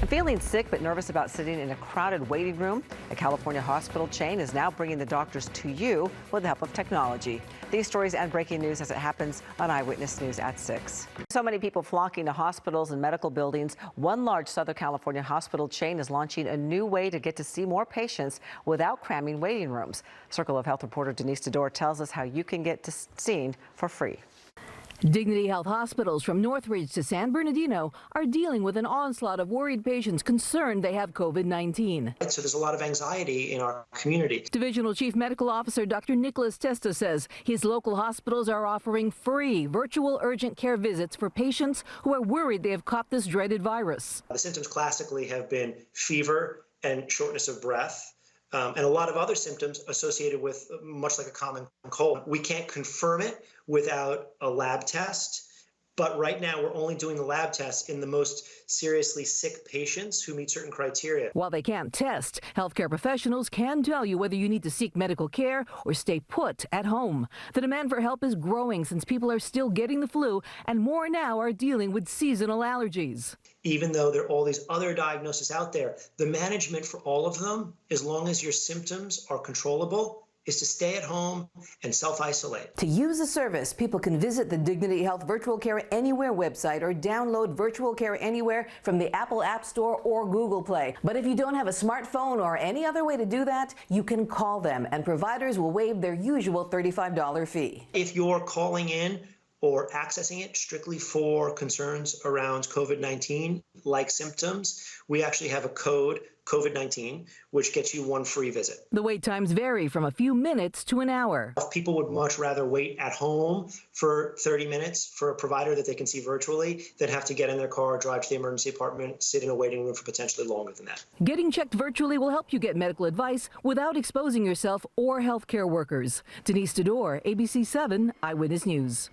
Feeling sick but nervous about sitting in a crowded waiting room? A California hospital chain is now bringing the doctors to you with the help of technology. These stories and breaking news as it happens on Eyewitness News at 6. So many people flocking to hospitals and medical buildings. One large Southern California hospital chain is launching a new way to get to see more patients without cramming waiting rooms. Circle of Health reporter Denise Tedor tells us how you can get seen for free. Dignity Health hospitals from Northridge to San Bernardino are dealing with an onslaught of worried patients concerned they have COVID-19. So there's a lot of anxiety in our community. Divisional Chief Medical Officer Dr. Testa says his local hospitals are offering free virtual urgent care visits for patients who are worried they have caught this dreaded virus. The symptoms classically have been fever and shortness of breath. And a lot of other symptoms associated with much like a common cold. We can't confirm it without a lab test, but right now we're only doing the lab tests in the most seriously sick patients who meet certain criteria. While they can't test, healthcare professionals can tell you whether you need to seek medical care or stay put at home. The demand for help is growing since people are still getting the flu and more now are dealing with seasonal allergies. Even though there are all these other diagnoses out there, the management for all of them, as long as your symptoms are controllable, is to stay at home and self-isolate. To use the service, people can visit the Dignity Health Virtual Care Anywhere website or download Virtual Care Anywhere from the Apple App Store or Google Play. But if you don't have a smartphone or any other way to do that, you can call them and providers will waive their usual $35 fee. If you're calling in or accessing it strictly for concerns around COVID-19, like symptoms, we actually have a code, COVID-19, which gets you one free visit. The wait times vary from a few minutes to an hour. People would much rather wait at home for 30 minutes for a provider that they can see virtually than have to get in their car, drive to the emergency department, sit in a waiting room for potentially longer than that. Getting checked virtually will help you get medical advice without exposing yourself or healthcare workers. Denise Tedor, ABC 7 Eyewitness News.